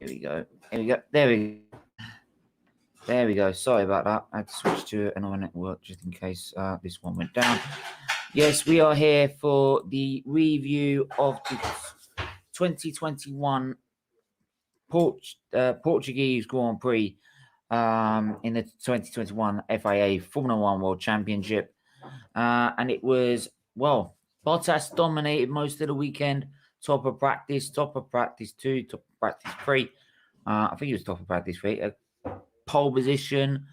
Here we go. There we go. Sorry about that. I had to switch to another network just in case this one went down. Yes, we are here for the review of the 2021 Portuguese Grand Prix in the 2021 FIA Formula 1 World Championship. And it was, well, Bottas dominated most of the weekend. Top of practice 2, top of practice 3. I think it was top of practice 3. Pole position.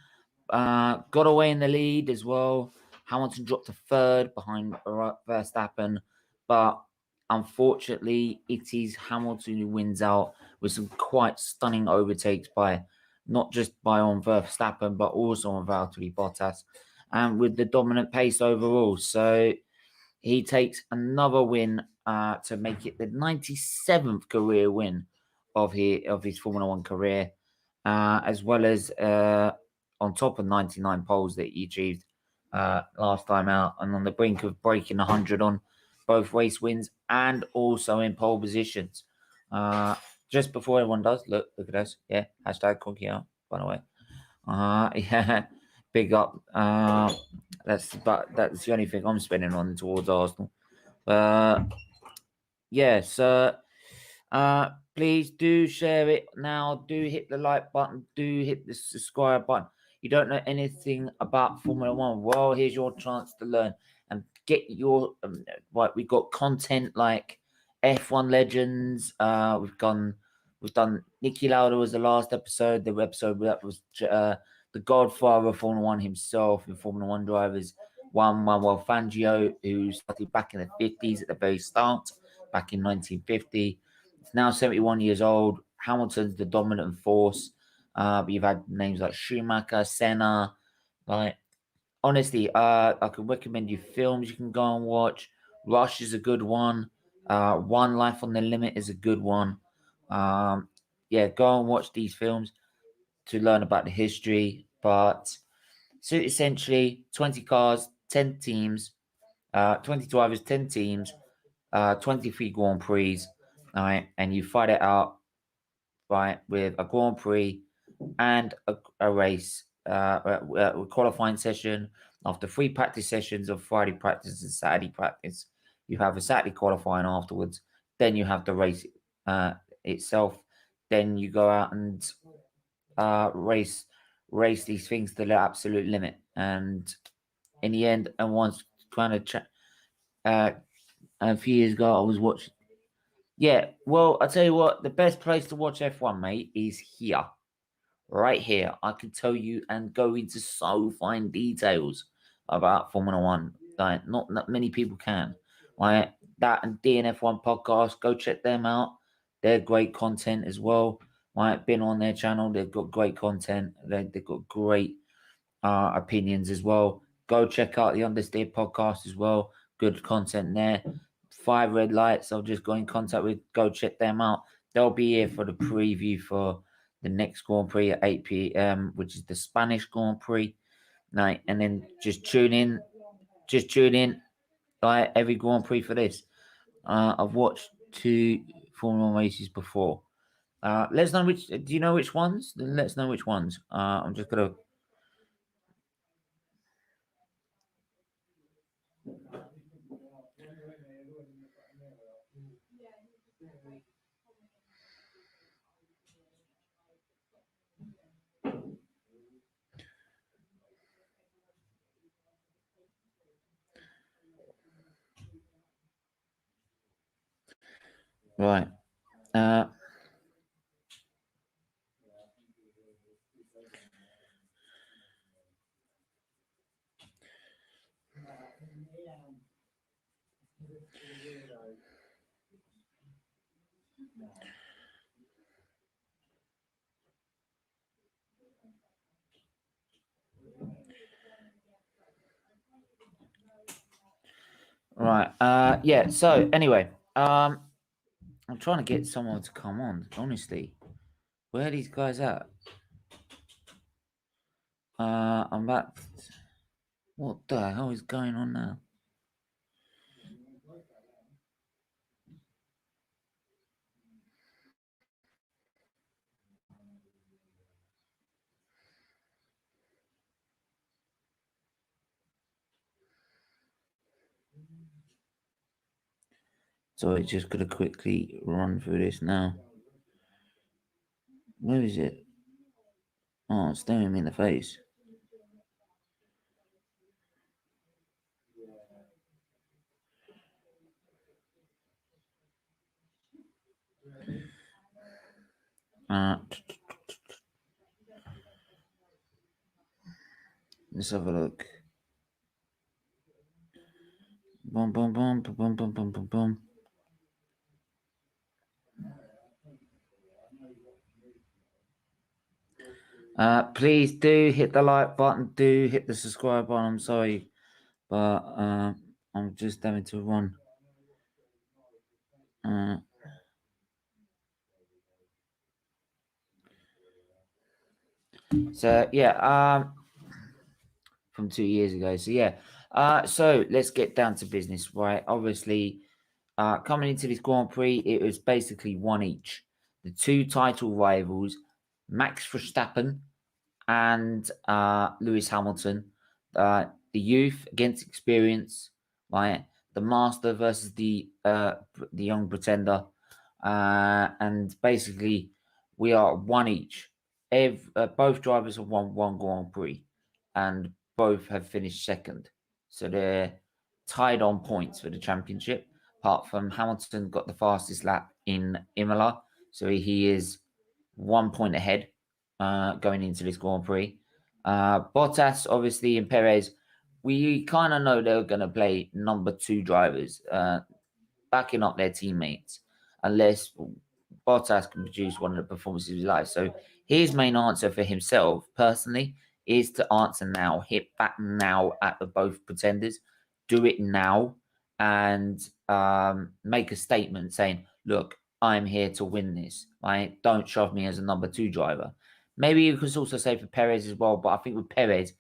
Got away in the lead as well. Hamilton dropped to 3rd behind Verstappen. But unfortunately, it is Hamilton who wins out with some quite stunning overtakes by not just on Verstappen, but also on Valtteri Bottas, and with the dominant pace overall. So he takes another win to make it the 97th career win of his Formula 1 career, as well as on top of 99 poles that he achieved last time out, and on the brink of breaking 100 on both race wins and also in pole positions. Just before everyone does, look at this. Yeah, hashtag Conky out, by the way. Yeah, big up. That's the only thing I'm spending on towards Arsenal. So please do share it now. Do hit the like button. Do hit the subscribe button. You don't know anything about Formula 1? Well, here's your chance to learn and get your right. We've got content like F1 Legends. We've done Niki Lauda was the last episode. The episode that was the godfather of Formula 1 himself in Formula 1 drivers. One Manuel Fangio, who started back in the 50s at the very start, back in 1950. He's now 71 years old. Hamilton's the dominant force. But you've had names like Schumacher, Senna. Like, honestly, I could recommend you films you can go and watch. Rush is a good one. One Life on the Limit is a good one. Yeah, go and watch these films to learn about the history. But so essentially, 20 cars, 10 teams, 20 drivers, 10 teams, 23 Grand Prix, right? And you fight it out, right, with a Grand Prix and a race, a qualifying session. After 3 practice sessions of Friday practice and Saturday practice, you have a Saturday qualifying afterwards. Then you have the race itself. Then you go out and race these things to the absolute limit. And in the end, and once kind of a few years ago, I was watching. Yeah, well, I tell you what, the best place to watch F1, mate, is here. Right here. I can tell you and go into so fine details about Formula 1. Like, not many people can. Right? That and DNF1 podcast, go check them out. They're great content as well. Right? Been on their channel. They've got great content. They've got great opinions as well. Go check out the Understeer podcast as well. Good content there. 5 Red Lights, I'll just go in contact with. Go check them out. They'll be here for the preview for the next Grand Prix at 8 p.m., which is the Spanish Grand Prix night. And then just tune in. Like every Grand Prix for this. I've watched 2 Formula 1 races before. Let's know which. Do you know which ones? Then let's know which ones. I'm just gonna. Right. Right. Yeah. So anyway, I'm trying to get someone to come on. Honestly, where are these guys at? I'm back. What the hell is going on now? So it's just going to quickly run through this now. Where is it? Oh, it's staring me in the face. Let's have a look. Boom, boom, boom, boom, boom, boom, boom, boom, boom. Please do hit the like button. Do hit the subscribe button. I'm sorry, but I'm just having to run. So yeah, from 2 years ago. So yeah, so let's get down to business, right? Obviously, coming into this Grand Prix, it was basically one each. The two title rivals, Max Verstappen and Lewis Hamilton. The youth against experience, right? The master versus the young pretender, and basically we are one each. Both drivers have won one Grand Prix, and both have finished second, so they're tied on points for the championship. Apart from Hamilton got the fastest lap in Imola, so he is 1 point ahead going into this Grand Prix. Bottas, obviously, and Perez, we kind of know they're going to play number two drivers, backing up their teammates, unless Bottas can produce one of the performances of his life. So his main answer for himself, personally, is to answer now, hit back now at the both pretenders, do it now, and make a statement saying, look, I'm here to win this. Right? Don't shove me as a number two driver. Maybe you could also say for Perez as well, but I think with Perez,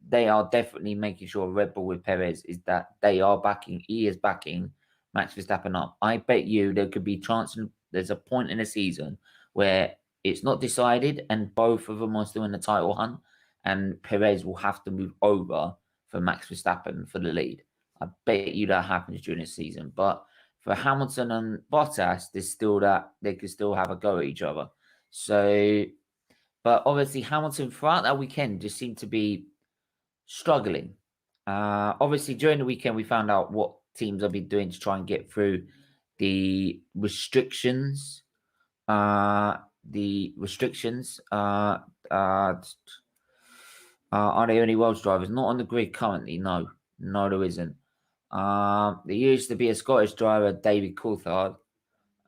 they are definitely making sure Red Bull with Perez is that he is backing Max Verstappen up. I bet you there could be chance. There's a point in the season where it's not decided and both of them are still in the title hunt, and Perez will have to move over for Max Verstappen for the lead. I bet you that happens during the season. But for Hamilton and Bottas, there's still that they could still have a go at each other. So, but obviously Hamilton throughout that weekend just seemed to be struggling. Obviously during the weekend we found out what teams have been doing to try and get through the restrictions. Are there any Welsh drivers? Not on the grid currently, no. No, there isn't. There used to be a Scottish driver, David Coulthard,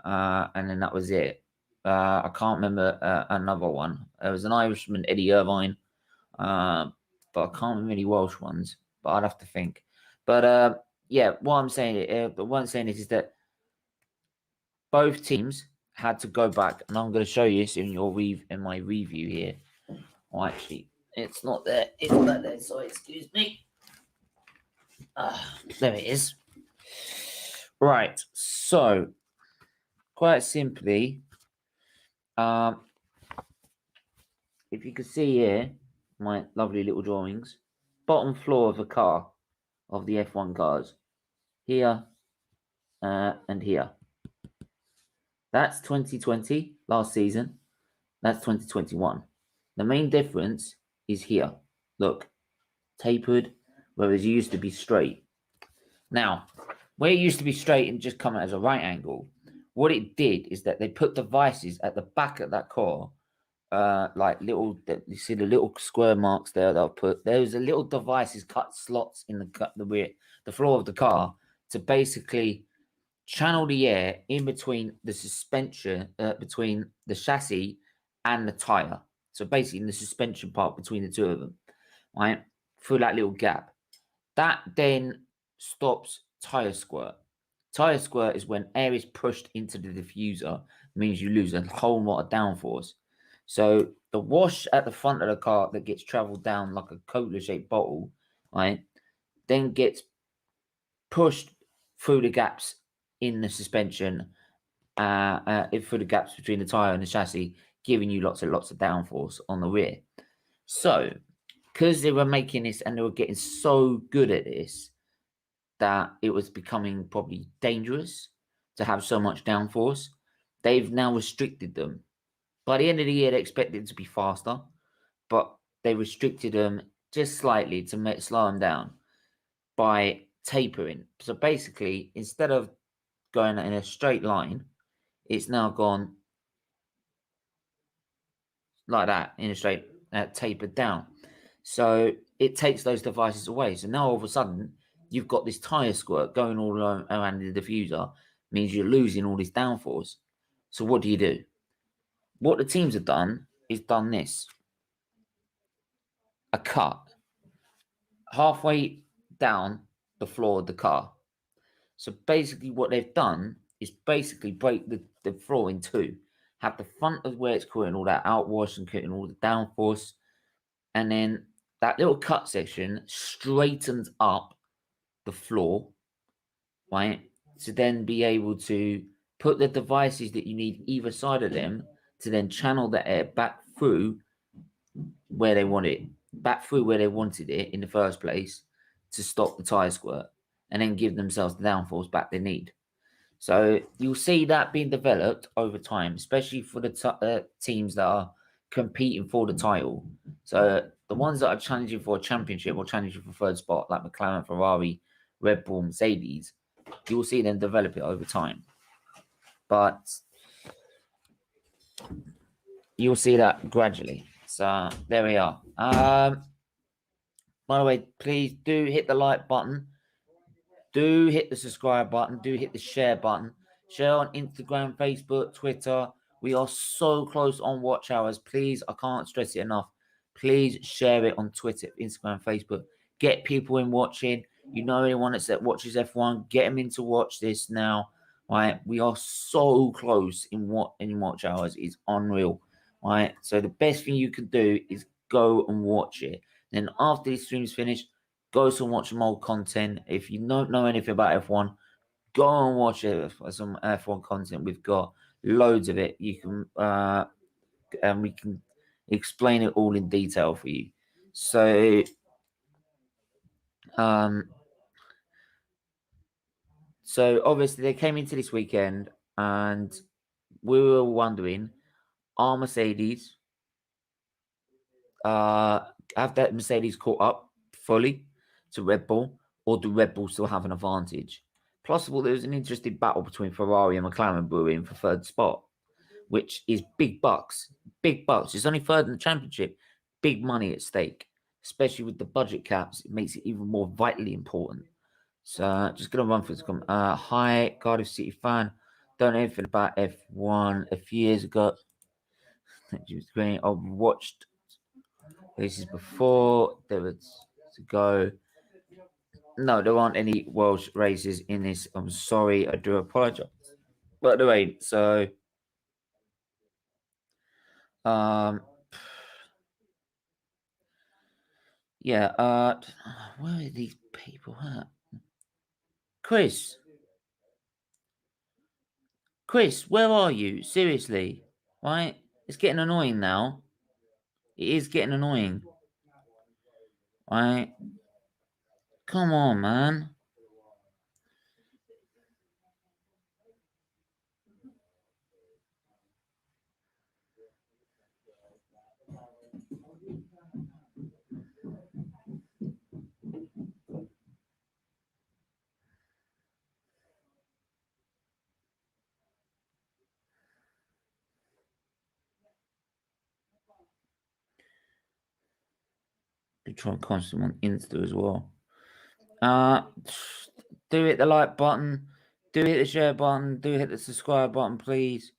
and then that was it. I can't remember another one. There was an Irishman, Eddie Irvine, but I can't remember any Welsh ones. But I'd have to think. But yeah, what I'm saying is that both teams had to go back, and I'm going to show you this in my review here. Oh, actually, it's not there. It's not there. So excuse me. There it is. Right. So, quite simply, if you can see here, my lovely little drawings, bottom floor of the car, of the F1 cars, here and here. That's 2020, last season. That's 2021. The main difference is here. Look, tapered, whereas it used to be straight. Now, where it used to be straight and just come out as a right angle, what it did is that they put devices at the back of that car, like you see the little square marks there they'll put. There's a little devices cut slots in the floor of the car to basically channel the air in between the suspension, between the chassis and the tire. So basically in the suspension part between the two of them, right? Through that little gap. That then stops tire squirt. Tire squirt is when air is pushed into the diffuser, means you lose a whole lot of downforce. So the wash at the front of the car that gets traveled down like a cola-shaped bottle, right, then gets pushed through the gaps in the suspension, through the gaps between the tire and the chassis, giving you lots of downforce on the rear. So, because they were making this and they were getting so good at this, that it was becoming probably dangerous to have so much downforce. They've now restricted them. By the end of the year, they expected it to be faster, but they restricted them just slightly to slow them down by tapering. So basically, instead of going in a straight line, it's now gone like that, in a straight, tapered down. So it takes those devices away. So now all of a sudden, you've got this tire squirt going all around the diffuser, means you're losing all this downforce. So what do? What the teams have done is done this. A cut halfway down the floor of the car. So basically what they've done is basically break the floor in two. Have the front of where it's cutting all that outwash and cutting all the downforce. And then that little cut section straightens up the floor, right? To then be able to put the devices that you need either side of them to then channel the air back through where they want it, back through where they wanted it in the first place to stop the tire squirt and then give themselves the downforce back they need. So you'll see that being developed over time, especially for the teams that are competing for the title. So the ones that are challenging for a championship or challenging for third spot, like McLaren, Ferrari, Red Bull, Mercedes, you'll see them develop it over time. But you'll see that gradually. So there we are. By the way, please do hit the like button. Do hit the subscribe button. Do hit the share button. Share on Instagram, Facebook, Twitter. We are so close on watch hours. Please, I can't stress it enough. Please share it on Twitter, Instagram, Facebook. Get people in watching. You know anyone that watches F1, get them in to watch this now. Right? We are so close in watch hours. It's unreal. Right? So the best thing you can do is go and watch it. Then after the stream's finished, go and watch some old content. If you don't know anything about F1, go and watch it for some F1 content. We've got loads of it. You can and we can explain it all in detail for you. So so obviously they came into this weekend and we were wondering, are Mercedes have that Mercedes caught up fully to Red Bull, or do Red Bull still have an advantage? Plus, there was an interesting battle between Ferrari and McLaren brewing for third spot, which is big bucks. Big bucks. It's only third in the championship. Big money at stake, especially with the budget caps. It makes it even more vitally important. So, just going to run through this. Hi, Cardiff City fan. Don't know anything about F1 a few years ago. I watched races before. There was to go. No, there aren't any Welsh races in this. I'm sorry. I do apologize. But anyway, so yeah, where are these people at? Chris, where are you? Seriously, right? It's getting annoying now. It is getting annoying. Right? Come on, man. Try constant on Insta as well. Do hit the like button. Do hit the share button. Do hit the subscribe button, please.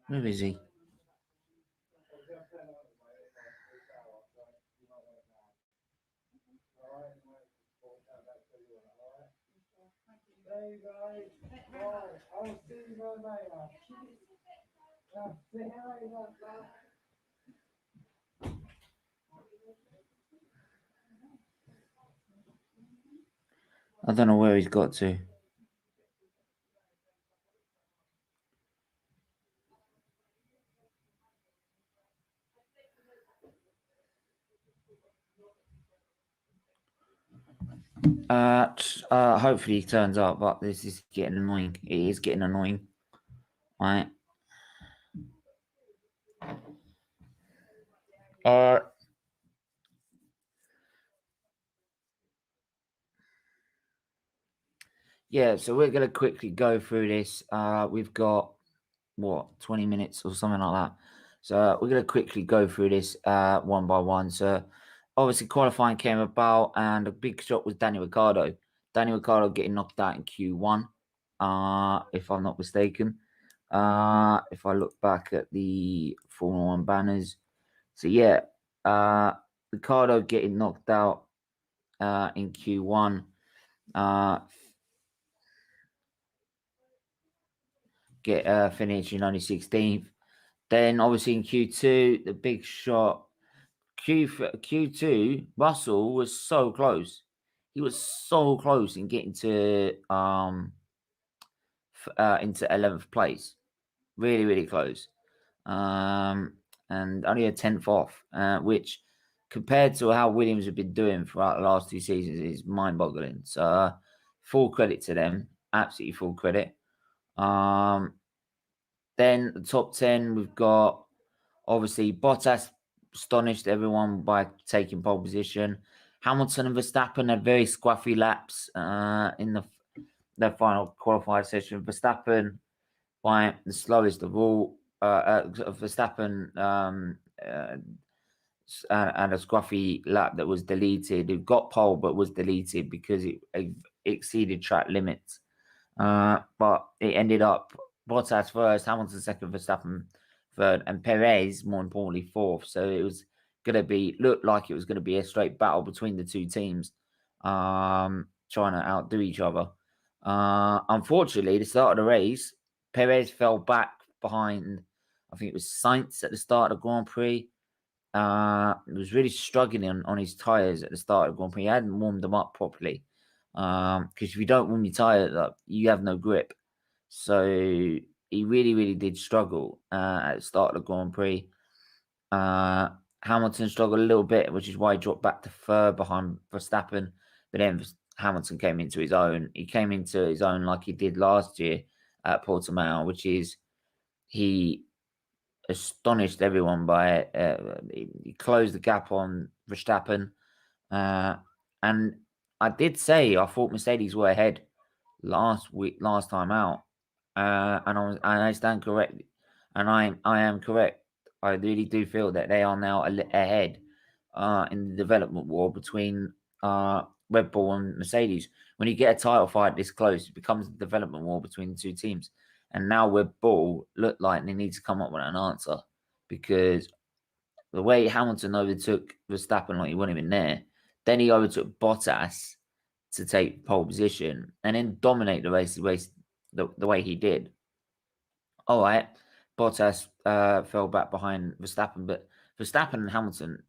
Where is he? I don't know where he's got to. Hopefully he turns up, but this is getting annoying. It is getting annoying. Right. Yeah, so we're gonna quickly go through this. We've got what 20 minutes or something like that. So we're gonna quickly go through this one by one. So obviously qualifying came about, and a big shot was Daniel Ricciardo. Daniel Ricciardo getting knocked out in Q1, if I'm not mistaken. If I look back at the Formula One banners, so yeah, Ricciardo getting knocked out in Q1. Finishing only 16th. Then obviously in Q2, the big shot. Q2, Russell was so close. He was so close in getting to into 11th place. Really, really close. And only a 10th off, which compared to how Williams have been doing throughout the last 2 seasons is mind-boggling. So full credit to them. Absolutely full credit. Then the top 10, we've got obviously Bottas astonished everyone by taking pole position. Hamilton and Verstappen had very scruffy laps in the final qualified session. Verstappen by the slowest of all. Verstappen and a scruffy lap that was deleted. It got pole but was deleted because it exceeded track limits. But it ended up Bottas first, Hamilton second, Verstappen third, and Perez, more importantly, fourth. So it was looked like it was going to be a straight battle between the two teams, trying to outdo each other. Unfortunately, the start of the race, Perez fell back behind, I think it was Sainz at the start of the Grand Prix. He was really struggling on his tyres at the start of the Grand Prix. He hadn't warmed them up properly. Because if you don't warm your tyres up, you have no grip. So he really, really did struggle at the start of the Grand Prix. Hamilton struggled a little bit, which is why he dropped back to third behind Verstappen. But then Hamilton came into his own. He came into his own like he did last year at Portimao, which is he astonished everyone by he closed the gap on Verstappen. And I did say I thought Mercedes were ahead last time out, and I stand correct, and I am correct. I really do feel that they are now ahead in the development war between Red Bull and Mercedes. When you get a title fight this close, it becomes a development war between the two teams. And now Red Bull look like they need to come up with an answer because the way Hamilton overtook Verstappen like he wasn't even there, then he overtook Bottas to take pole position and then dominate the race the way he did. All right, Bottas fell back behind Verstappen, but Verstappen and Hamilton,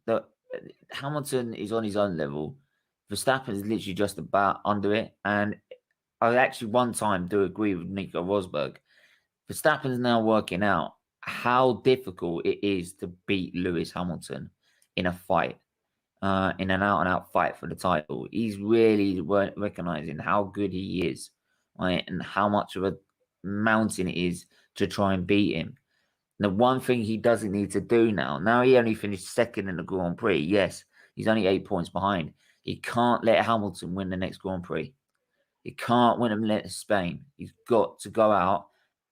Hamilton is on his own level. Verstappen is literally just about under it, and I actually one time do agree with Nico Rosberg. Verstappen is now working out how difficult it is to beat Lewis Hamilton in a fight, in an out-and-out fight for the title. He's really recognizing how good he is, right, and how much of a mountain it is to try and beat him. The one thing he doesn't need to do now he only finished second in the Grand Prix. Yes, he's only 8 points behind. He can't let Hamilton win the next Grand Prix. He can't win him at Spain. He's got to go out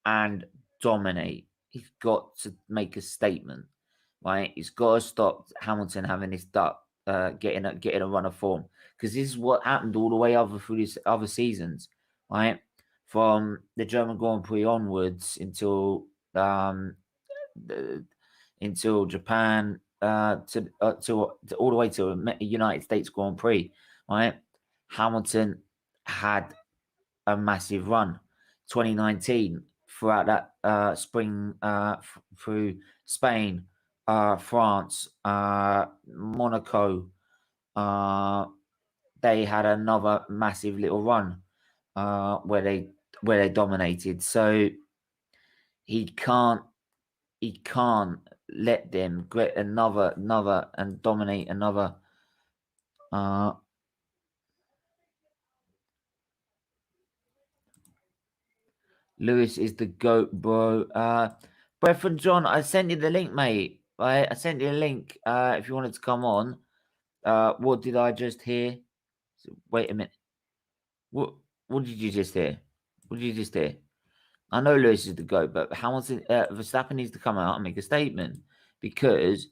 and dominate. He's got to make a statement, right? He's got to stop Hamilton having this getting a run of form, because this is what happened all the way over through these other seasons, right? From the German Grand Prix onwards until Japan, to all the way to United States Grand Prix, right? Hamilton had a massive run. 2019 throughout that spring through Spain, France, Monaco, they had another massive little run where they dominated. So he can't let them get another and dominate another. Lewis is the GOAT, bro. Brethren John, I sent you the link, mate. I sent you a link if you wanted to come on. What did I just hear? Wait a minute. What did you just hear? What did you just hear? I know Lewis is the GOAT, but Hamilton, Verstappen needs to come out and make a statement, because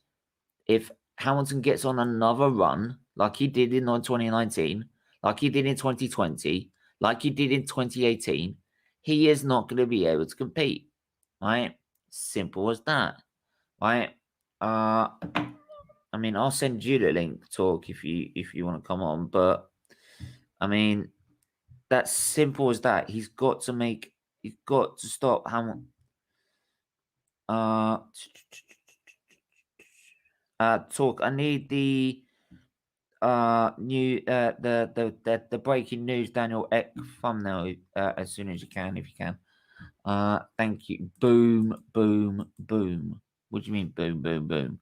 if Hamilton gets on another run like he did in 2019, like he did in 2020, like he did in 2018, he is not going to be able to compete. Right? Simple as that. Right? I mean, I'll send you the link, Talk, if you want to come on, but I mean, that's simple as that. He's got to stop Hamilton. Talk. I need the new the breaking news Daniel Ek thumbnail as soon as you can, if you can. Thank you. Boom, boom, boom. What do you mean, boom, boom, boom?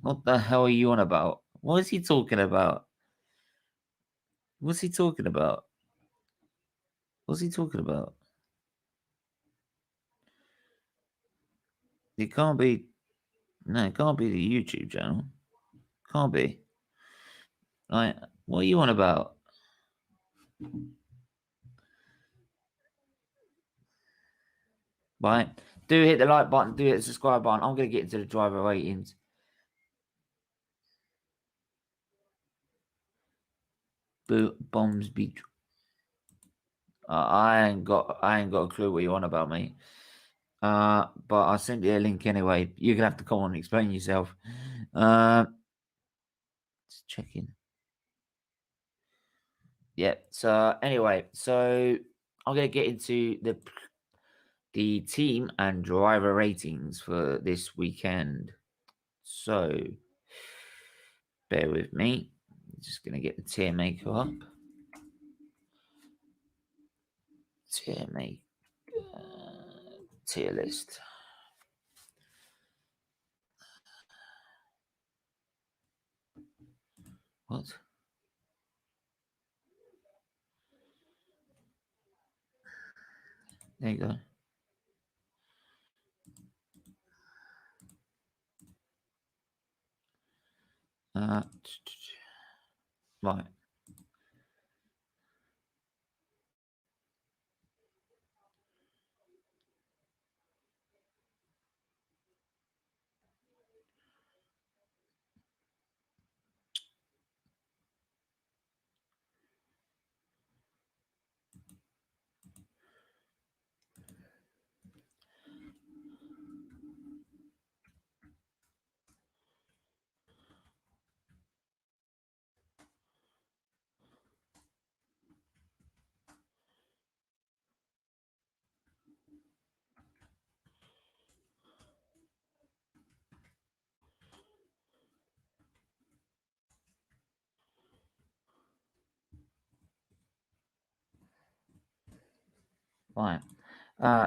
What the hell are you on about? What is he talking about? What's he talking about? What's he talking about? It can't be. No, it can't be the YouTube channel. Can't be. Like, what are you on about? Right? Do hit the like button. Do hit the subscribe button. I'm going to get into the driver ratings. Bombs be. I ain't got a clue what you on about, mate. But I sent you a link anyway. You're gonna have to come on and explain yourself. Just checking. Yeah. So anyway, so I'm gonna get into the team and driver ratings for this weekend. So bear with me. I'm just gonna get the tier maker up. Tier list. What? There you go. Right. Right.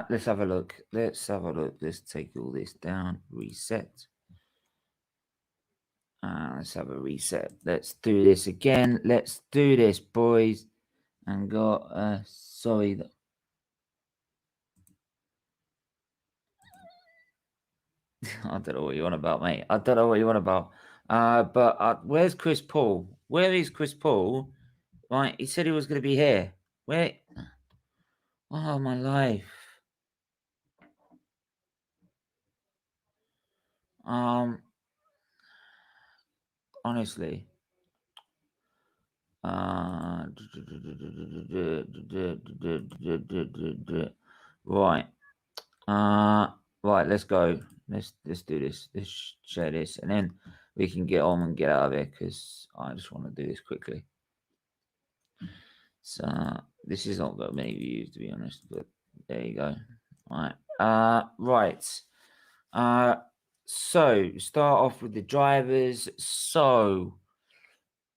Let's have a look. Let's take all this down. Reset. Let's have a reset. Let's do this again. Let's do this, boys. And go. Sorry. I don't know what you want about, mate. I don't know what you want about. But where's Chris Paul? Where is Chris Paul? Right. He said he was going to be here. Where? Oh, my life. Honestly. Right. Right, let's go. Let's do this. Let's share this, and then we can get on and get out of here, because I just want to do this quickly. So this is not got many views, to be honest, but there you go. All right. Right. So start off with the drivers. So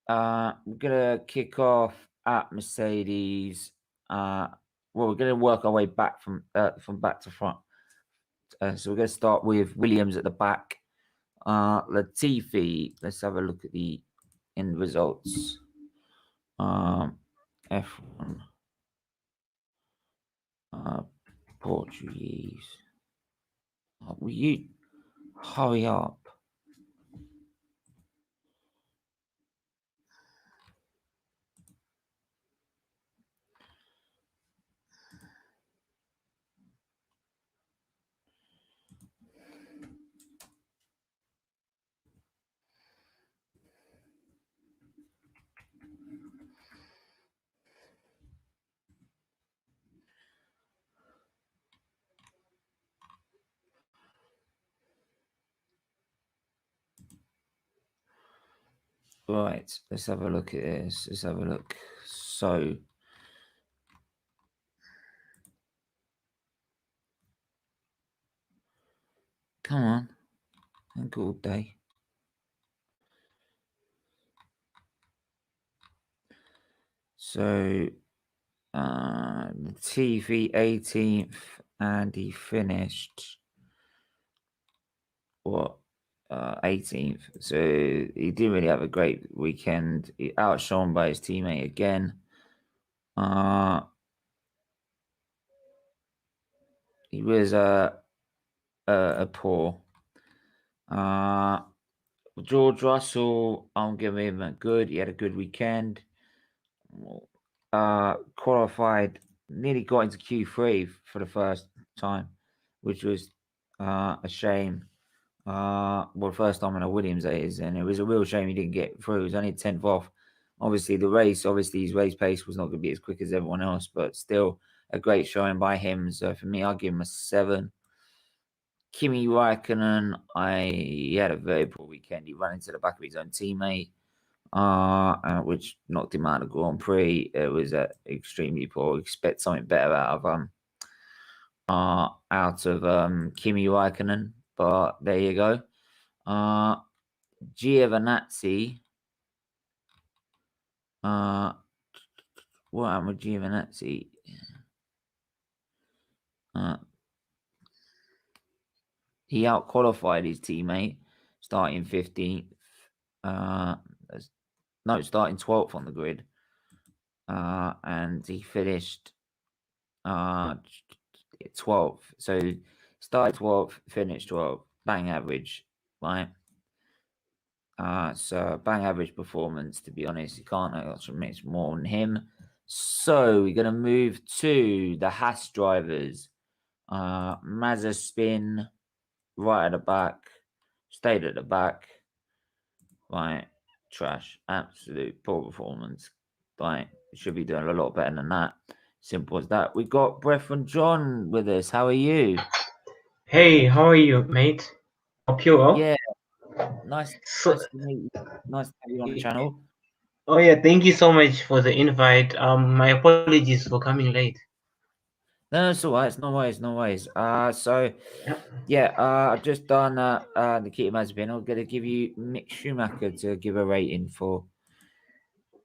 we're gonna kick off at Mercedes. We're gonna work our way back from back to front. So we're gonna start with Williams at the back. Latifi. Let's have a look at the end results. F1. Portuguese. Will you hurry up? Right, let's have a look at this. Let's have a look. So, come on, a good day. So, the TV 18th, and he finished 18th. So he didn't really have a great weekend. He outshone by his teammate again. He was a poor. George Russell, I'm giving him a good. He had a good weekend. Qualified, nearly got into Q3 for the first time, which was a shame. Well, first time in a Williams that is, and it was a real shame he didn't get through. He was only 10th off. Obviously, his race pace was not going to be as quick as everyone else, but still a great showing by him. So for me, I'll give him a 7. Kimi Raikkonen, he had a very poor weekend. He ran into the back of his own teammate, which knocked him out of the Grand Prix. It was extremely poor. Expect something better out of Kimi Raikkonen, but there you go. Giovinazzi. What happened with Giovinazzi? He outqualified his teammate, starting 15th. Starting 12th on the grid. And he finished 12th. So started 12th, finished 12th. Bang average, right? So bang average performance, to be honest. You can't actually make more than him. So we're gonna move to the Haas drivers. Mazepin right at the back, stayed at the back. Right, trash, absolute poor performance. Right, should be doing a lot better than that. Simple as that. We got Brethren John with us. How are you? Hey, how are you, mate? Hope you're well. Yeah, nice So, to meet you. Nice to have you on the channel. oh yeah, thank you so much for the invite. My apologies for coming late. No, it's all right. It's no worries, no worries. I've just done Nikita Mazepin. I'm gonna give you Mick Schumacher to give a rating for.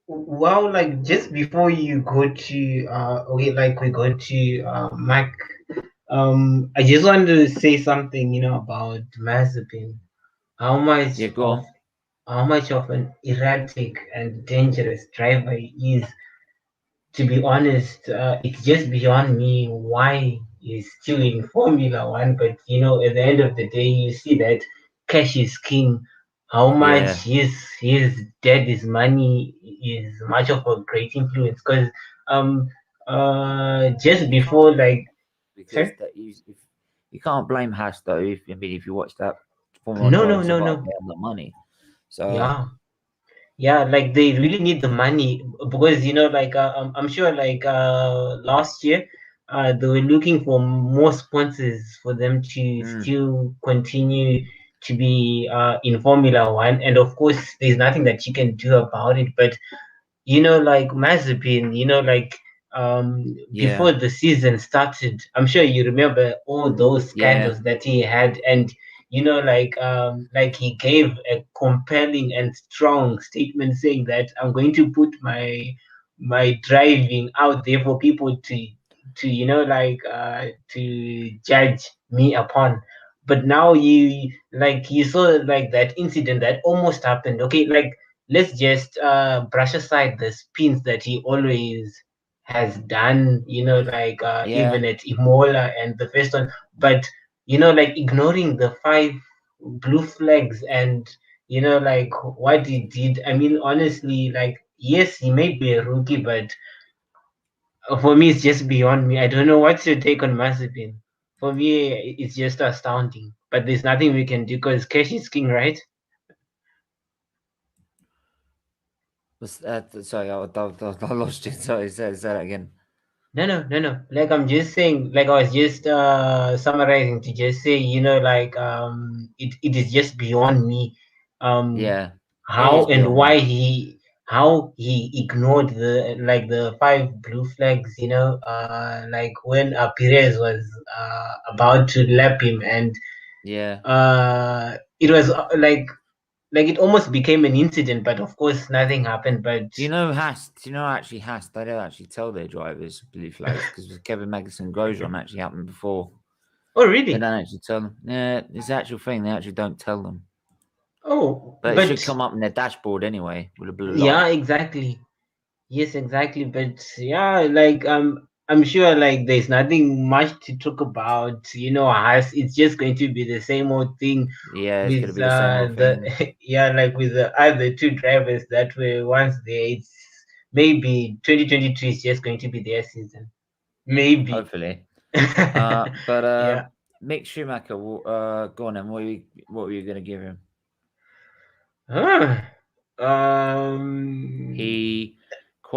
Well, like just before you go to we go to Mac, I just wanted to say something, about Mazepin. How much Yeah, go of on. how much of an erratic and dangerous driver he is. To be honest, it's just beyond me why he's still in Formula One. But at the end of the day, you see that cash is king. How much Yeah. his daddy's money is much of a great influence. Because just You can't before, like, because sorry, you can't blame Haas though. If you watch that Formula One no, Drive no, to no, Survive, no, they have the money. So yeah. Yeah, like they really need the money because like I'm sure like last year they were looking for more sponsors for them to still continue to be in Formula One, and of course there's nothing that you can do about it. But like Mazepin, yeah, before the season started, I'm sure you remember all those yeah, scandals that he had, and like he gave a compelling and strong statement saying that I'm going to put my driving out there for people to judge me upon. But now you saw like that incident that almost happened. Okay, like let's just brush aside the spins that he always has done, Yeah. even at Imola and the first one, but like ignoring the 5 blue flags and like what he did. I mean, honestly, like yes, he may be a rookie, but for me, it's just beyond me. I don't know what's your take on Mazepin. For me, it's just astounding. But there's nothing we can do because cash is king, right? Sorry, I lost you. Sorry, say that again. No. Like I'm just saying, like I was just summarizing to just say, it is just beyond me. Um, Yeah, it is how and beyond why me. he ignored the 5 blue flags, like when Perez was about to lap him, and Yeah. it was like it almost became an incident, but of course nothing happened. But Do you know Haas? Do you know actually Haas? They don't actually tell their drivers blue flags because Kevin Magnussen Grosjean actually happened before. oh They really? don't actually tell them. Yeah, it's the actual thing. They actually don't tell them. Oh, But it should but come up in their dashboard anyway with a blue light. yeah, exactly. Yes, exactly. But yeah, like I'm sure like there's nothing much to talk about, as it's just going to be the same old thing Yeah, it's with gonna be the same old the thing. yeah, like with the other 2 drivers that were once there. It's maybe 2022 is just going to be their season. Maybe. Hopefully. But Yeah. Mick Schumacher. Go on then. What were you gonna give him? Ah, He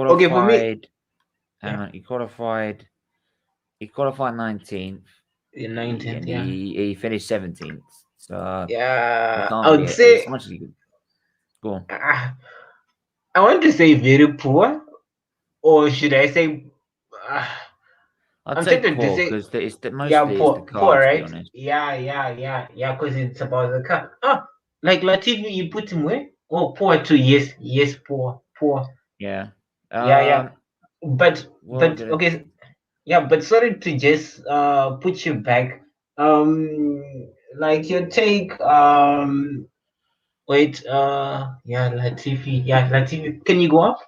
okay, for me, qualified. Hang yeah, on. He qualified 19th. in He, 19th, and yeah. he finished 17th. So you Yeah, can't I would really as say much as you could go on. ah, I want to say very poor, or should I say? Uh, I'd I'm say tempted to poor say, because yeah, mostly it's the car, poor, to be right? honest. Yeah, because it's about the car. Like Latifi, you put him where? Oh, poor too. Yes, poor. Yeah. Yeah. Um. What we're But gonna. okay, yeah. But sorry to just put you back. Um, like your take. Wait. Yeah, Latifi. Yeah, Latifi. Can you go up?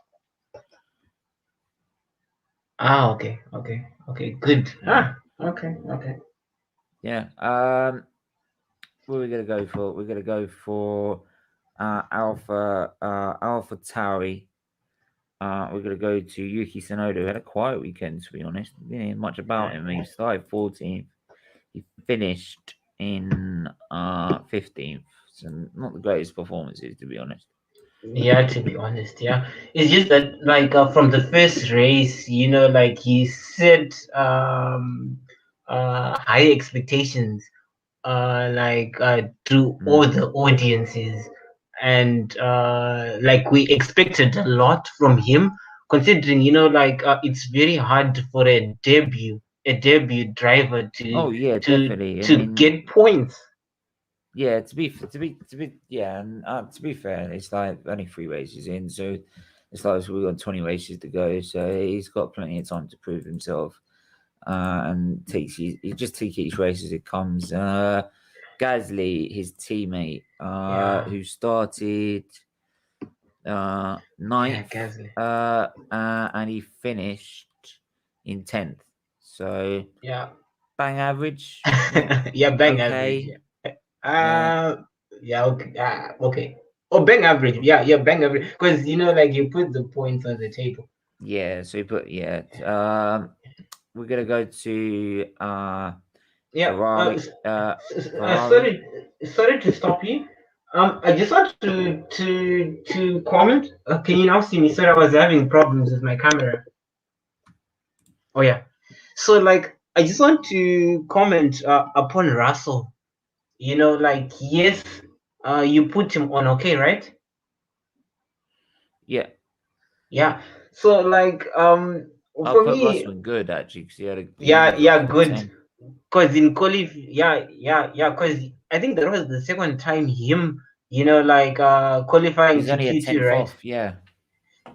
Okay, good. Yeah. Okay. Yeah. What are we gonna go for? We're gonna go for Alpha Tauri. We're gonna go to Yuki Tsunoda. Who had a quiet weekend, to be honest. Didn't hear much about him. He started 14th. He finished in 15th. So not the greatest performances, to be honest. Yeah, to be honest, yeah. It's just that like from the first race, like he set high expectations to all Mm. the audiences, and like we expected a lot from him, considering it's very hard for a debut driver to Oh yeah, to definitely. I to mean, get points. yeah. Yeah, and to be fair, it's like only 3 races in, so it's like we've got 20 races to go. So he's got plenty of time to prove himself, and he just takes each race as it comes. Gasly, his teammate, Yeah, who started yeah, ninth, Gasly. and he finished in 10th. So Yeah. bang average, Yeah, bang average. okay, Yeah. yeah, Yeah, okay. Okay. Oh, bang average. Yeah, bang average. Because like you put the points on the table. yeah. So he put yeah. We're gonna go to Yeah. Ferrari. Ferrari. Sorry to stop you. I just want to comment. Can you now see me? Sorry, I was having problems with my camera. Oh yeah. So like, I just want to comment upon Russell. Like yes, you put him on okay, right? Yeah, Yeah. So like I'll for put me, Russell in good actually because he yeah, got yeah, top good. 10. Cause in qualif, yeah, cause I think that was the second time him, like qualifying He's to only a Q2, 10th right? off. Yeah.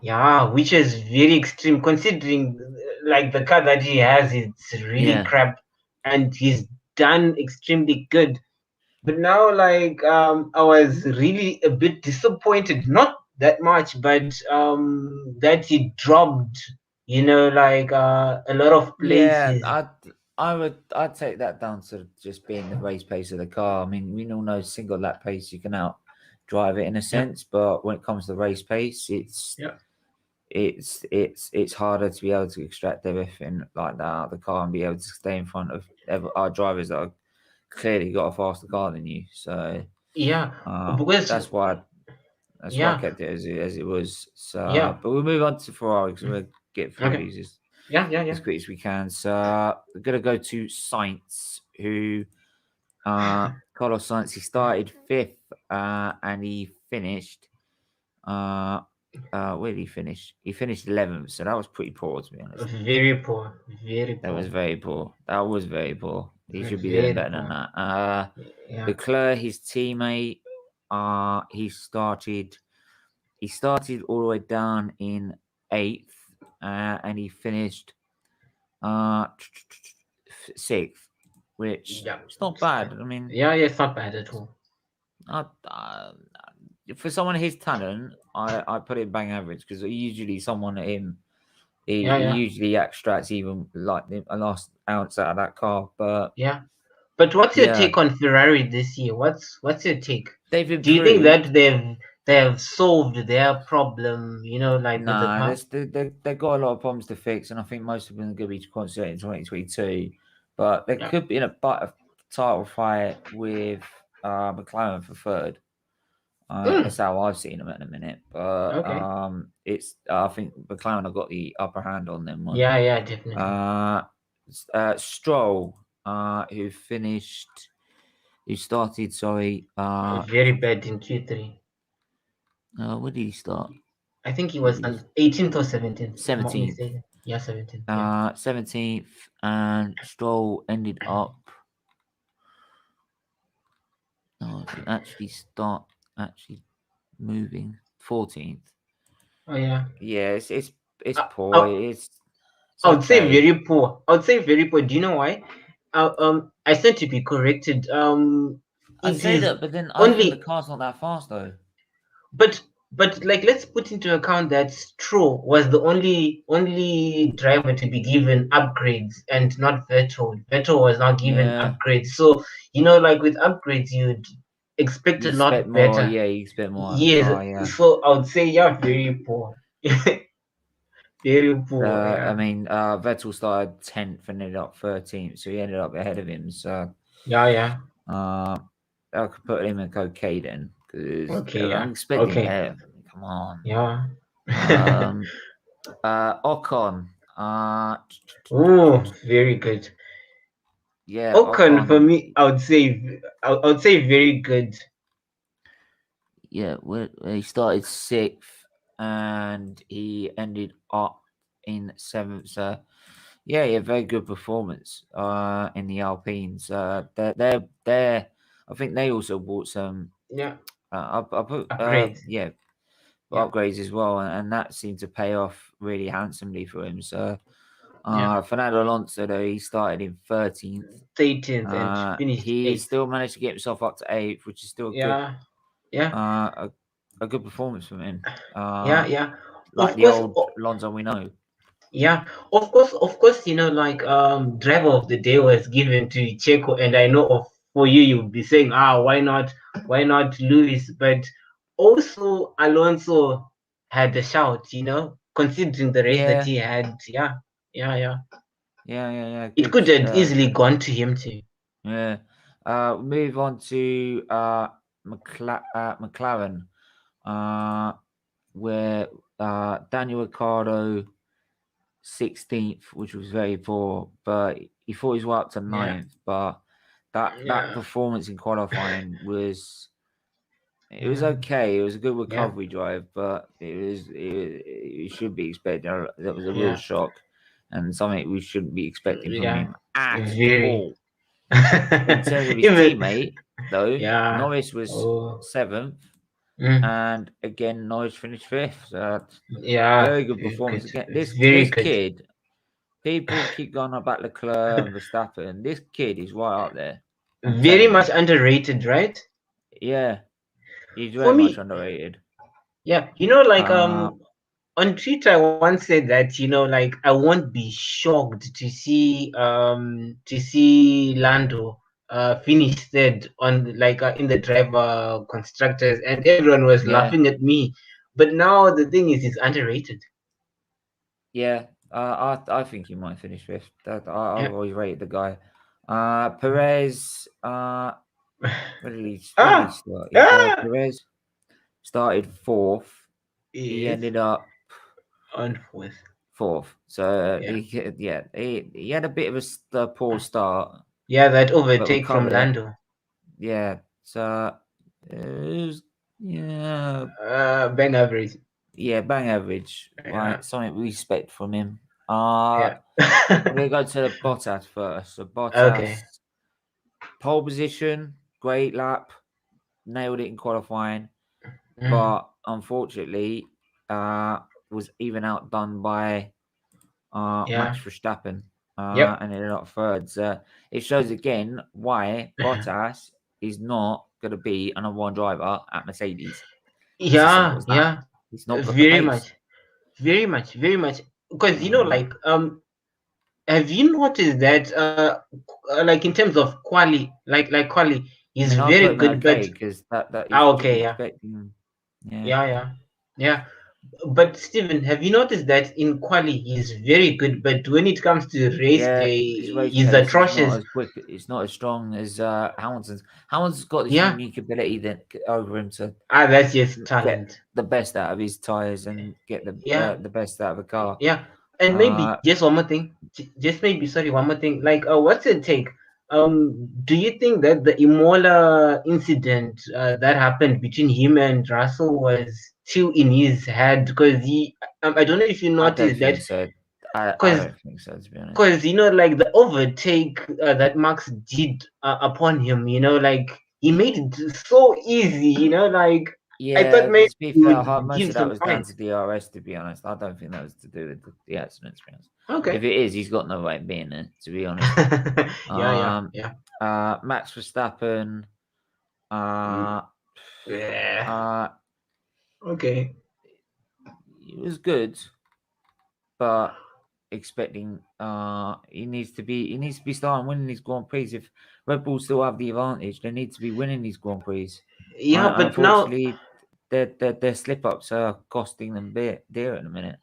Yeah, which is very extreme considering like the car that he has, it's really Yeah. crap, and he's done extremely good. But now, like, I was really a bit disappointed. Not that much, but that he dropped, like a lot of Yeah, places. I'd take that down to just being the race pace of the car. I mean, we all know single lap pace you can out drive it in a Yeah, sense, but when it comes to race pace, it's yeah, it's harder to be able to extract everything like that out of the car and be able to stay in front of our drivers that are clearly got a faster car than you. So yeah. Because that's why I yeah, kept it as it was. So, yeah. but we'll move on to Ferrari because Mm, we'll get through okay. these Yeah, yeah, as yeah. quick as we can. So we're gonna go to Sainz, who Carlos Sainz. He started fifth and he finished. Uh, where did he finish? He finished 11th, so that was pretty poor to be honest. Very poor, very That was poor, very poor. That was very poor. He should be doing very better than poor. that. Yeah, Leclerc, his teammate, he started. He started all the way down in eighth, and he finished uh sixth, which yeah. it's not bad. I mean, Yeah, yeah, it's not bad at all. for someone of his talent, I put it bang average because usually someone at him, Yeah, he yeah, usually extracts even like the last ounce out of that car. But yeah. But what's your yeah, take on Ferrari this year? What's your take? they've Do you think improved. that they have solved their problem? Like with the Nah, car? they've got a lot of problems to fix, and I think most of them are going to be concentrated in 2022. But they Yeah. could be in a title fight with McLaren for third. That's Mm, how I've seen them at the minute. But okay. it's I think McLaren have got the upper hand on them one. Yeah, yeah, definitely. Stroll, who started. Sorry, Very bad in Q3. where did he start? I think he Where was did he? on 18th or 17th, if I'm not 17th. mistaken. Yeah, 17th. Yeah. 17th, and Stroll ended up. No, if you actually start actually moving 14th. Oh yeah. Yeah, it's I, poor. I, It's I would say okay. very poor. I would say very poor. Do you know why? I said to be corrected. I'd It say is that, but then I think the only, car's not that fast though. but like let's put into account that Stroll was the only driver to be given upgrades and not Vettel. Vettel was not given Yeah, upgrades. So like with upgrades, you'd expect you a expect lot more. better. Yeah, you expect more out of the Yes. car. Yeah. So I would say yeah, very poor. Very poor. I Yeah. mean, Vettel started 10th and ended up 13th, so he ended up ahead of him. So, Yeah. Yeah. uh, I could put him in okay then because Okay. I'm Yeah. expecting Okay. better. Come on. Yeah. Um, Ocon. Oh, very good. Yeah, Ocon for Ocon. me, I would say very good. Yeah, he started sixth and he ended up in seventh. So, yeah, yeah, very good performance. In the Alpines. They're. I think they also bought some. Yeah. I put Upgrades. yeah, Yeah. upgrades as well, and that seemed to pay off really handsomely for him. So, Yeah. Fernando Alonso though he started in 13th. 13th and finished He 8th. still managed to get himself up to eighth, which is still Yeah. Yeah. uh, a good performance from him. Yeah. Yeah. Like Of the course. old Alonso we know. Yeah, of course, like driver of the day was given to Checo, and I know of for you, you'll be saying, why not Lewis? But also Alonso had a shout, considering the race that Yeah, he had. Yeah, yeah, yeah. yeah. It Good. could have easily gone to him too. Yeah. Move on to McLaren, uh, where Daniel Ricciardo 16th, which was very poor, but he thought he was way up to Yeah, ninth. But that yeah, performance in qualifying was it was yeah, okay. It was a good yeah, recovery drive, but it should be expected. That was a real yeah, shock and something we shouldn't be expecting from yeah. him at Very. all. In terms of his Even teammate. though. Yeah. Norris was Oh. 7th, Mm. and again Norris finished 5th. So Yeah. very good performance Good. again. Very This good. kid, people keep going on about Leclerc and Verstappen. This kid is right up there. I'm Very telling much you. underrated, right? Yeah, he's For very much me, underrated. yeah. You know, like Uh, on Twitter, I once said that, you know, like I won't be shocked to see Lando finish third on like in the driver constructors, and everyone was yeah, laughing at me. But now the thing is, he's underrated. yeah. I think he might finish 5th. I've Yeah. always rated the guy. Perez. Where did he Ah, start? ah. Perez started 4th. He Yes, ended up on fourth. 4th. So Yeah. he had a bit of a poor start, Yeah, that but overtake from recovered it. Lando. Yeah. So it was Bang average. bang average. Yeah. Right, something we expect from him. Yeah. We're going to go to the Bottas first. So Bottas Okay. pole position, great lap, nailed it in qualifying, Mm. but unfortunately, was even outdone by Yeah. Max Verstappen, Yep. and ended up third. So it shows again why Bottas is not going to be a number one driver at Mercedes. It's as simple Yeah. as that. Yeah. He's not got the Very pace. much. Very much. Very much. Because you know, Uh, like have you noticed that like in terms of quali, like quali, I he's mean, I'll very put him good, but okay because that you should be okay, yeah, expecting. Yeah, yeah, yeah, yeah. But Steven, have you noticed that in quali he's very good, but when it comes to race yeah. day, His race he's pace is not atrocious. as quick. It's not as strong as Hamilton's. Hamilton's got this Yeah. unique ability that over him to Ah, that's just get talent. the best out of his tires and get Yeah. the best out of the car. Yeah, and maybe Uh, just one more thing. Just maybe, sorry, one more thing. Like, what's your take? Do you think that the Imola incident that happened between him and Russell was still in his head? Because I don't know if you I don't noticed that. think so. I Because don't think so, to be honest. because you know, like the overtake that Max did upon him, you know, like he made it so easy. You know, like I thought Yeah, maybe to be he fair, would most give of that some was down points. to DRS. To be honest, I don't think that was to do with the accident. To be honest, if Okay. it is, he's got no right being there. To be honest, Yeah, yeah, um, yeah. Max Verstappen, Mm. uh, Yeah. uh, Okay. he was good, but expecting he needs to be starting winning these Grand Prix. If Red Bull still have the advantage, they need to be winning these Grand Prix. Yeah, but now, Unfortunately, their slip ups are costing them dear in a minute.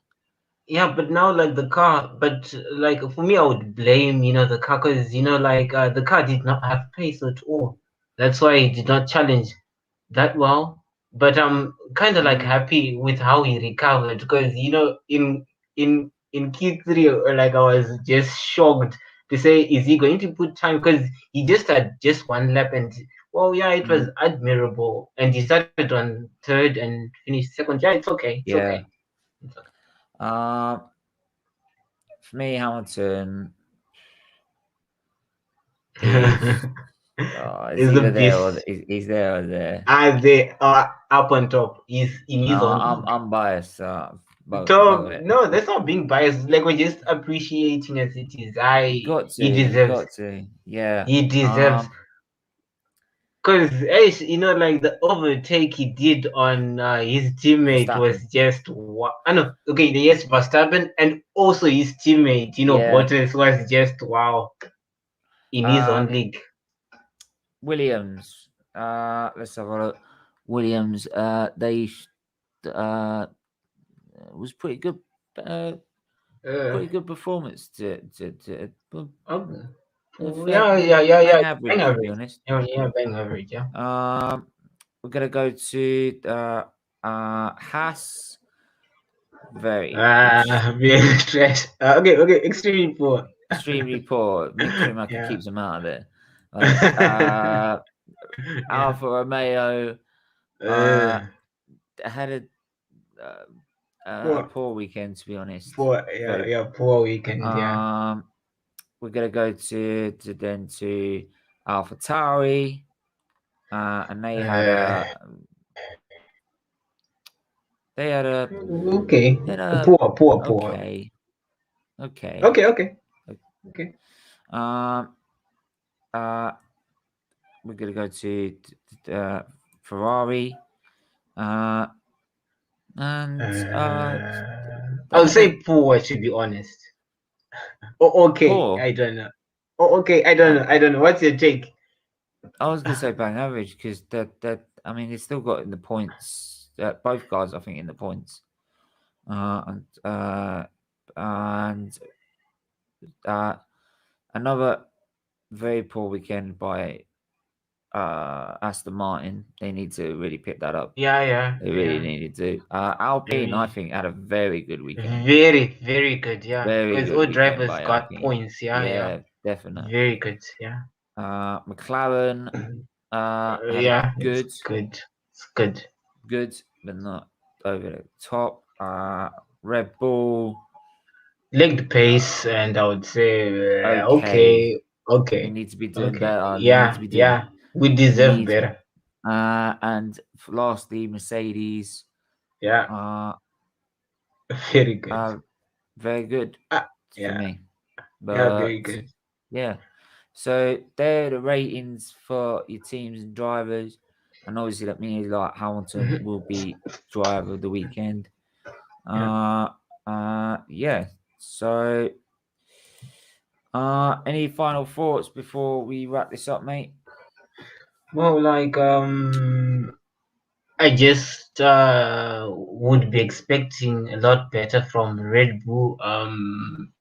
yeah, but now, like the car, but like for me, I would blame, you know, the car because, you know, like the car did not have pace at all. That's why it did not challenge that well. But I'm kind of like Mm, happy with how he recovered because, you know, in Q3, like I was just shocked to say, is he going to put time? Because he just had just one lap and well, yeah, it was mm, admirable. And he started on third and finished second. Yeah, it's okay. It's yeah. okay. It's okay. Uh, for me, Hamilton is it's Is the either there or beast. he's there or there. They are up on top. He's in his own league. I'm biased. Both Tom, it. no, that's not being biased. Like we're just appreciating as it is. You got to. He You deserves. got to. Yeah. He deserves. Cause you know, like the overtake he did on his teammate was Verstappen. just wow. I know. Okay, yes, Verstappen, and also his teammate, you know, Yeah. Bottas was just wow in his own Um, league. Williams. Let's have a look. Williams. They was Uh, pretty good performance to okay. fair, Yeah, yeah, yeah, bang yeah. Bang average to be average. honest. Yeah, yeah, bang average. Yeah. We're gonna go to Haas. Very Being trash. Okay, okay. Extremely poor. extremely poor. Mick Schumacher Yeah. keeps them out of there. Right. Yeah. Alfa Romeo Uh, had a poor, poor weekend to be honest. poor. Yeah, Very. yeah. Poor weekend. Yeah. We're gonna go to Alpha Tauri. and they had a okay. they had a Poor. okay. Okay. We're gonna go to Ferrari, and I would say poor, to be honest. Oh, okay. poor. I don't know. Oh, okay. I don't know. What's your take? I was gonna say bang average because that I mean they still got in the points. Both guys I think in the points, and another very poor weekend by Aston Martin. They need to really pick that up. Yeah. They really needed to. Alpine, I think, had a very good weekend. Very good. Yeah, Very because good all weekend drivers by got Alpine. points. Yeah. Definitely. Very good. Yeah. McLaren had a Yeah. good, It's good. It's good. but not over the top. Red Bull, Legged pace, and I would say okay. They okay. need to be doing better. They need to Yeah. be doing. We deserve Need. better. And lastly, Mercedes. Yeah. Very good. Very good for Yeah. me. Yeah. But Very good. yeah. So they're the ratings for your teams and drivers. And obviously that means like Hamilton will be driver of the weekend. Yeah. So any final thoughts before we wrap this up, mate? Well, like I just would be expecting a lot better from Red Bull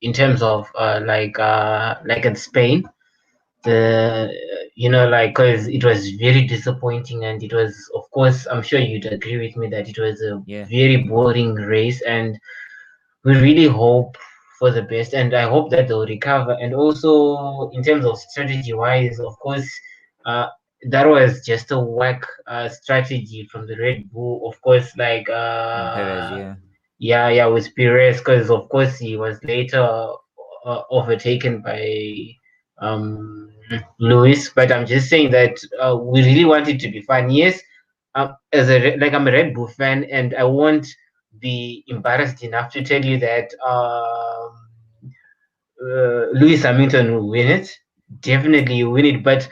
in terms of like in Spain, the because it was very disappointing, and it was, of course, I'm sure you'd agree with me that it was a very boring race, and we really hope for the best, and I hope that they'll recover. And also in terms of strategy wise, of course, uh, that was just a whack strategy from the Red Bull. Of course, like Perez, yeah, with Perez, because of course he was later overtaken by Lewis. But I'm just saying that we really want it to be fun. Yes, I'm a Red Bull fan, and I won't be embarrassed enough to tell you that Lewis Hamilton will win it. Definitely win it, but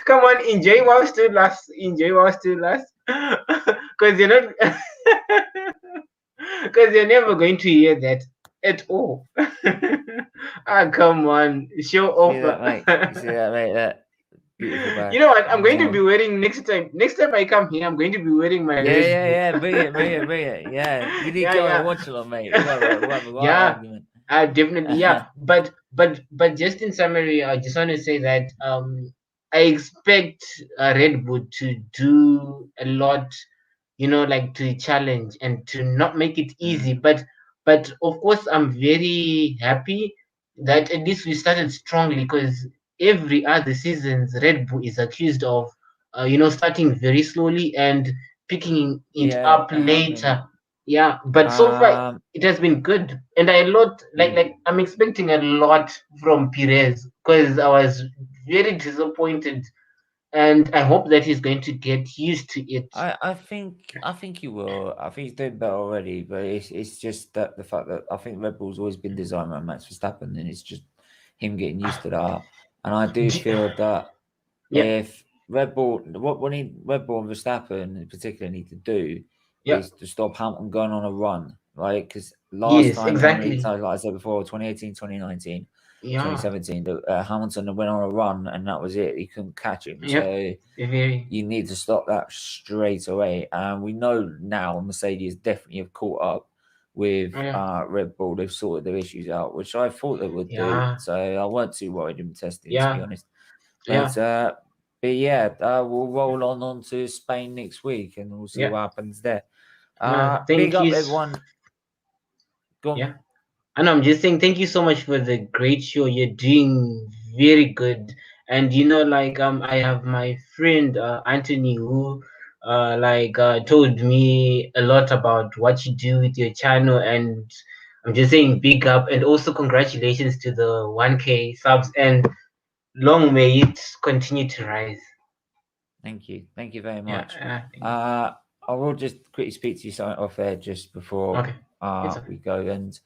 come on, enjoy while still last. Because you're not, because you're never going to hear that at all. Come on, show off. See that, mate? You see that, mate? That beautiful bag. You know what? I'm going to be wearing next time. Next time I come here, I'm going to be wearing my Yeah. Bring it. Yeah, you need to go and watch it on, mate. We'll have a argument. Definitely, yeah. But just in summary, I just want to say that I expect Red Bull to do a lot, like to challenge and to not make it easy. But of course, I'm very happy that at least we started strongly, because every other seasons Red Bull is accused of, starting very slowly and picking it up later. Yeah, but so far it has been good, and I'm expecting a lot from Perez, because I was very disappointed, and I hope that he's going to get used to it. I think he will. I think he's doing better already, but it's just that the fact that I think Red Bull's always been designed around Max Verstappen, and it's just him getting used to that. And I do feel that if Red Bull, what Red Bull and Verstappen in particular need to do is to stop Hamilton going on a run, right? Because last time, how many times, like I said before, 2018, 2019, 2017, Hamilton went on a run and that was it. He couldn't catch him. So you need to stop that straight away. And we know now Mercedes definitely have caught up with Red Bull. They've sorted their issues out, which I thought they would do. So I weren't too worried in testing, to be honest. But we'll roll on to Spain next week, and we'll see what happens there. Big up, everyone. Go on. Yeah, and I'm just saying thank you so much for the great show. You're doing very good, and I have my friend Anthony, who told me a lot about what you do with your channel, and I'm just saying big up, and also congratulations to the 1K subs. And long may it continue to rise. Thank you very Yeah, much. thank you. I will just quickly speak to you something off air just before Okay. It's okay. we go. And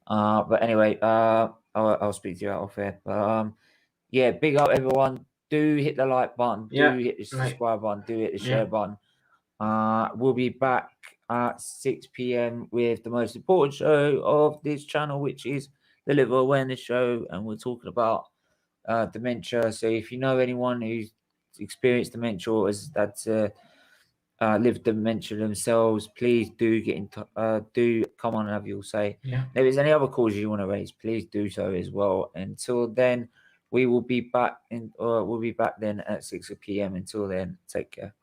but anyway, I'll speak to you off air. But yeah, big up everyone. Do hit the like button. Yeah, Do hit the subscribe button. Do hit the yeah. share button. We'll be back at 6 p.m. with the most important show of this channel, which is the Liver Awareness Show, and we're talking about dementia. So if you know anyone who's experienced dementia or has lived dementia themselves, please do get in do come on and have your say. Yeah. If there's any other causes you want to raise, please do so as well. Until then, we will be back we'll be back then at 6 p.m. Until then, take care.